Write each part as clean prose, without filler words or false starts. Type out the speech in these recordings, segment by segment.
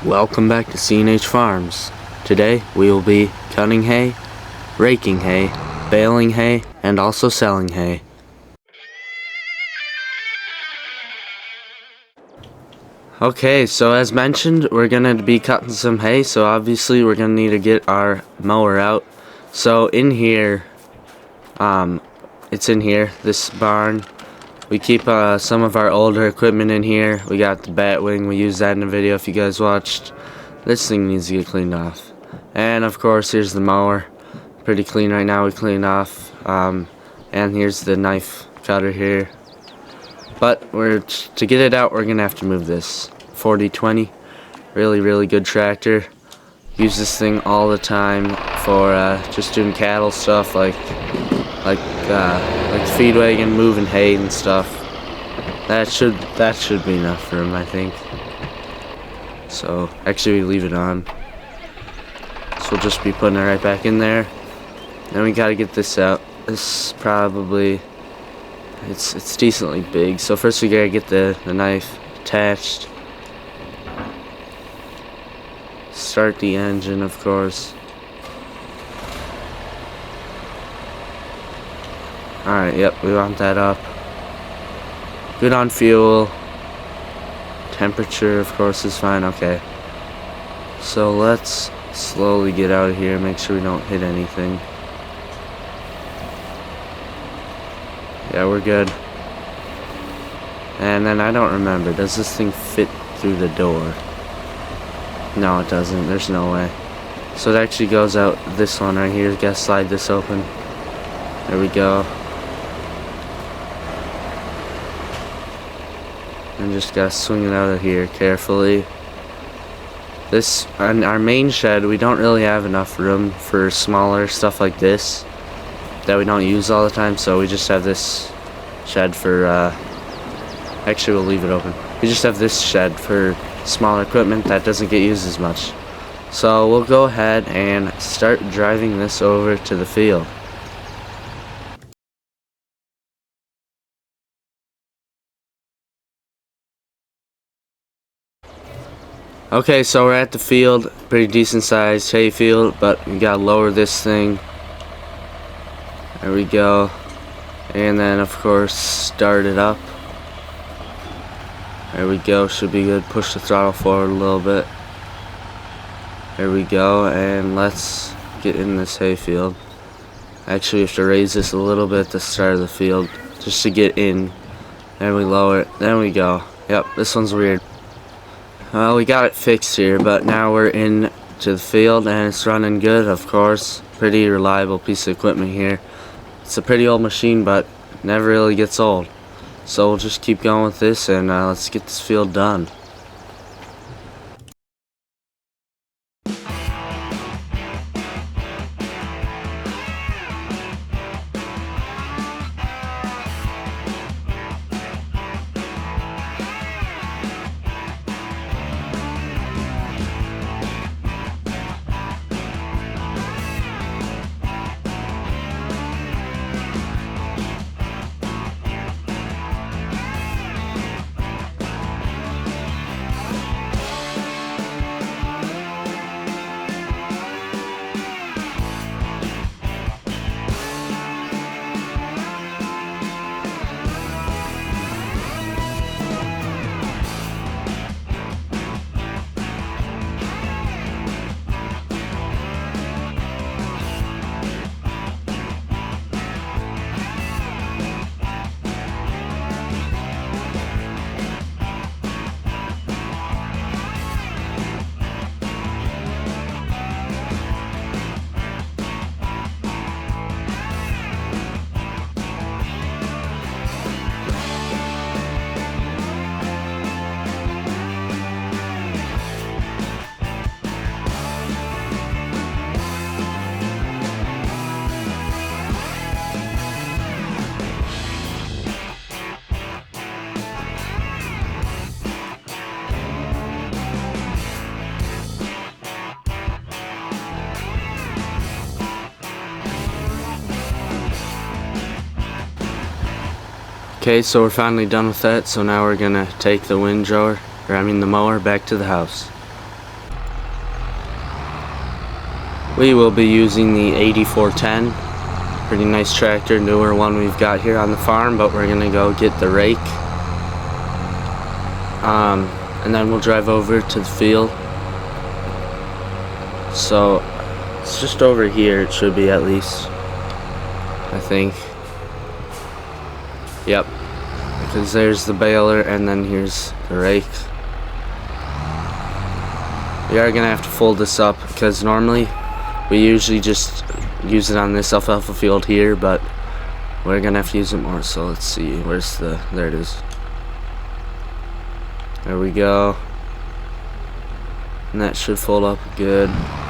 Welcome back to C&H Farms. Today we will be cutting hay, raking hay, baling hay, and also selling hay. Okay, so as mentioned, we're gonna be cutting some hay, so obviously we're gonna need to get our mower out. So in here, it's in here, this barn. We keep some of our older equipment in here. We got the Batwing, we used that in the video if you guys watched. This thing needs to get cleaned off. And of course, here's the mower. Pretty clean right now, we cleaned off. And here's the knife cutter here. But to get it out, we're gonna have to move this 4020. Really good tractor. Use this thing all the time for just doing cattle stuff like the feed wagon, moving hay and stuff. That should be enough for him, I think. So actually, we leave it on. So we'll just be putting it right back in there. Then we gotta get this out. This probably it's decently big. So first we gotta get the knife attached. Start the engine, of course. Alright, yep, we want that up. Good on fuel. Temperature, of course, is fine. Okay. So let's slowly get out of here, make sure we don't hit anything. Yeah, we're good. And then I don't remember, does this thing fit through the door? No, it doesn't. There's no way. So it actually goes out this one right here. Gotta slide this open. There we go. And just gotta swing it out of here carefully. This, on our main shed, we don't really have enough room for smaller stuff like this that we don't use all the time, so we just have this shed for, actually we'll leave it open. We just have this shed for smaller equipment that doesn't get used as much. So we'll go ahead and start driving this over to the field. Okay, so we're at the field, pretty decent sized hay field, but we gotta lower this thing. There we go. And then of course start it up. There we go, should be good. Push the throttle forward a little bit. There we go, and let's get in this hay field. Actually, we have to raise this a little bit at the start of the field just to get in. Then we lower it. There we go. Yep, this one's weird. Well, we got it fixed here, but now we're in to the field and it's running good, of course. Pretty reliable piece of equipment here. It's a pretty old machine, but never really gets old. So we'll just keep going with this and let's get this field done. Okay, so we're finally done with that, so now we're gonna take the the mower back to the house. We will be using the 8410. Pretty nice tractor, newer one we've got here on the farm, but we're gonna go get the rake. And then we'll drive over to the field. So it's just over here, it should be at least, I think. Yep, because there's the baler and then here's the rake. We are gonna have to fold this up because normally we usually just use it on this alfalfa field here, but we're gonna have to use it more. So let's see, where's the, there it is. There we go. And that should fold up good.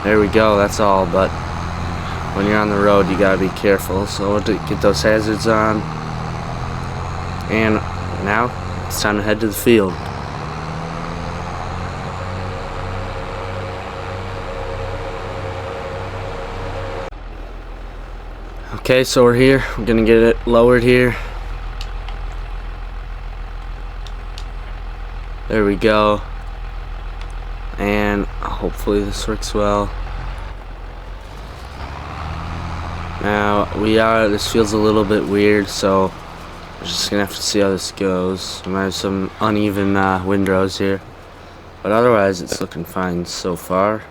There we go, that's all, but when you're on the road you gotta be careful. So we'll get those hazards on. And now it's time to head to the field. Okay, so we're here. We're gonna get it lowered here. There we go. And hopefully this works well. Now this feels a little bit weird, so we're just gonna have to see how this goes. We might have some uneven windrows here, but otherwise it's looking fine so far.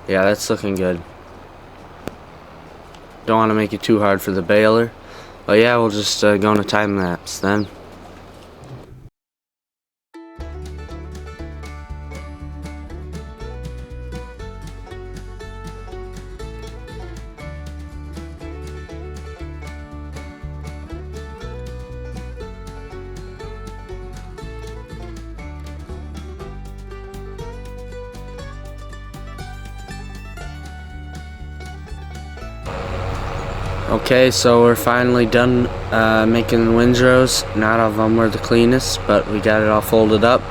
Yeah, that's looking good. Don't want to make it too hard for the baler, but yeah, we'll just go into time lapse then. Okay, so we're finally done making the windrows. Not all of them were the cleanest, but we got it all folded up,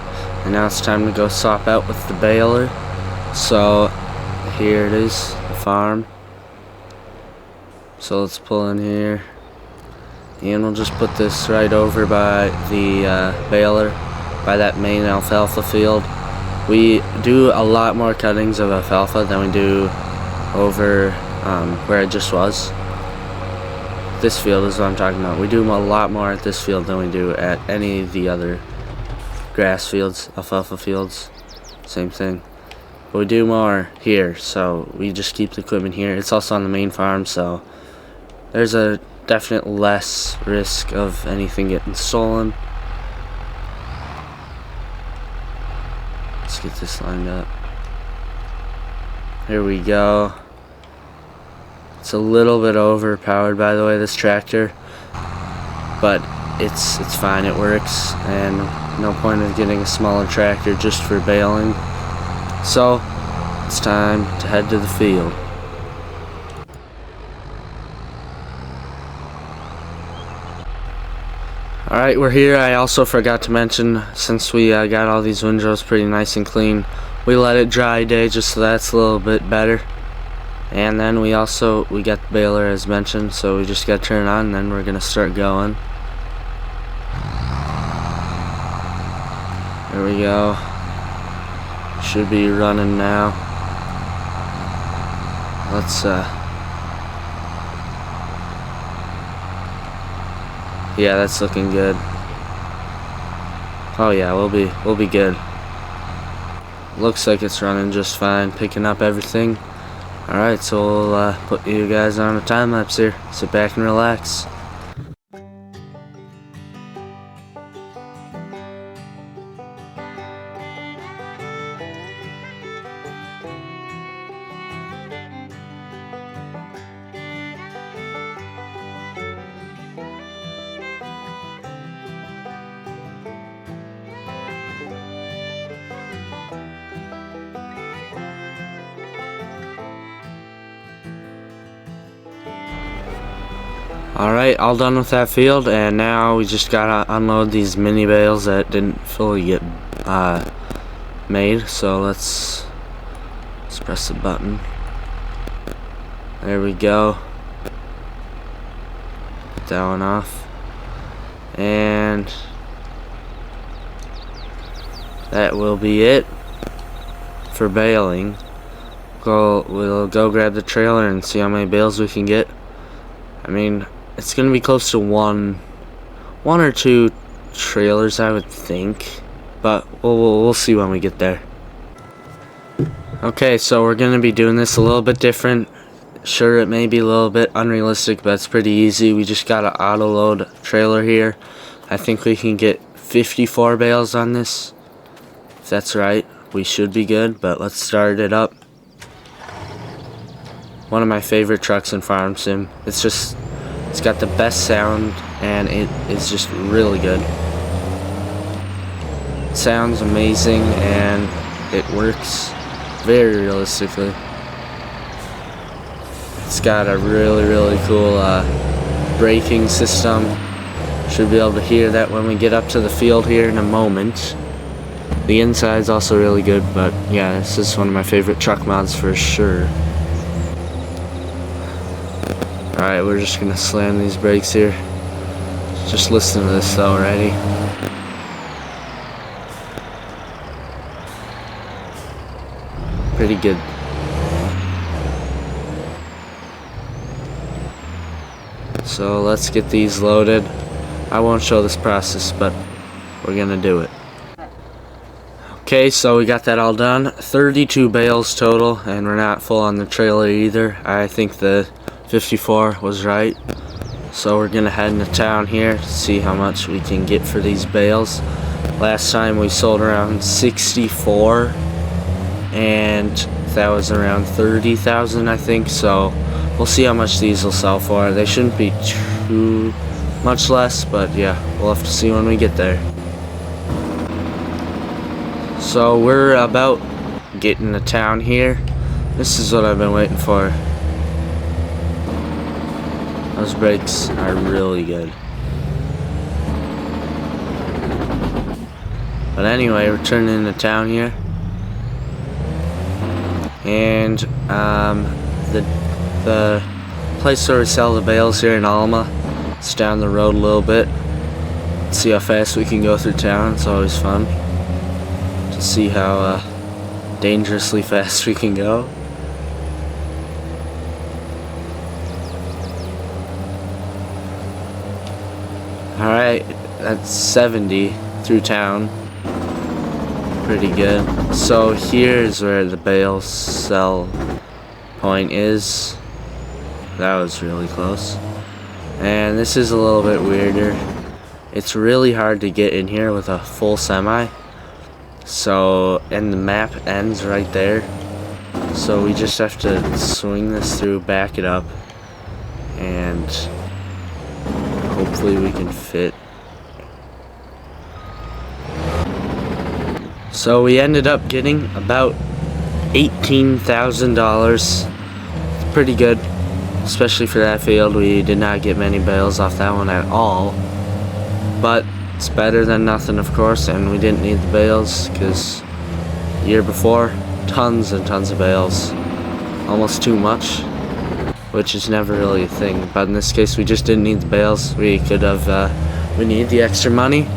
and now it's time to go swap out with the baler. So here it is, the farm. So let's pull in here, and we'll just put this right over by the baler, by that main alfalfa field. We do a lot more cuttings of alfalfa than we do over where I just was. This field is what I'm talking about. We do a lot more at this field than we do at any of the other grass fields, alfalfa fields. Same thing. But we do more here, so we just keep the equipment here. It's also on the main farm, so there's a definite less risk of anything getting stolen. Let's get this lined up. Here we go. It's a little bit overpowered, by the way, this tractor, but it's fine, it works, and no point in getting a smaller tractor just for baling. So it's time to head to the field. Alright, we're here. I also forgot to mention, since we got all these windrows pretty nice and clean, we let it dry a day just so that's a little bit better. And then we got the baler as mentioned, so we just got to turn it on and then we're going to start going. There we go. Should be running now. Let's yeah, that's looking good. Oh yeah, we'll be good. Looks like it's running just fine, picking up everything. Alright, so we'll put you guys on a time lapse here. Sit back and relax. Alright, all done with that field, and now we just gotta unload these mini bales that didn't fully get made. So let's press the button. There we go. Put that one off. And that will be it for baling. we'll go grab the trailer and see how many bales we can get. I mean, it's gonna be close to one or two trailers, I would think, but we'll see when we get there. Okay, so we're gonna be doing this a little bit different. Sure, it may be a little bit unrealistic, but it's pretty easy. We just got an auto load trailer here. I think we can get 54 bales on this. If that's right, we should be good, but let's start it up. One of my favorite trucks in Farm Sim. It's got the best sound, and it is just really good. It sounds amazing, and it works very realistically. It's got a really cool braking system. Should be able to hear that when we get up to the field here in a moment. The inside's also really good, but yeah, this is one of my favorite truck mods for sure. Alright, we're just gonna slam these brakes here. Just listen to this though, ready? Pretty good. So let's get these loaded. I won't show this process, but we're gonna do it. Okay, so we got that all done. 32 bales total, and we're not full on the trailer either. I think the 54 was right. So we're gonna head into town here to see how much we can get for these bales. Last time we sold around 64, and that was around 30,000, I think. So we'll see how much these will sell for. They shouldn't be too much less, but yeah, we'll have to see when we get there. So we're about getting to town here. This is what I've been waiting for. Those brakes are really good. But anyway, we're turning into town here. And the place where we sell the bales here in Alma, it's down the road a little bit. Let's see how fast we can go through town. It's always fun to see how dangerously fast we can go. Alright, that's 70 through town. Pretty good. So here's where the bale sell point is. That was really close. And this is a little bit weirder. It's really hard to get in here with a full semi. So, and the map ends right there. So we just have to swing this through, back it up, and hopefully we can fit. So we ended up getting about $18,000. Pretty good, especially for that field. We did not get many bales off that one at all, but it's better than nothing, of course. And we didn't need the bales because the year before, tons and tons of bales, almost too much, which is never really a thing. But in this case, we just didn't need the bales. We could have we need the extra money,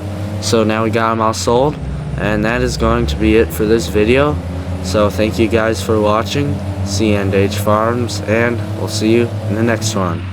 so now we got them all sold. And that is going to be it for this video. So thank you guys for watching. CNH Farms, and we'll see you in the next one.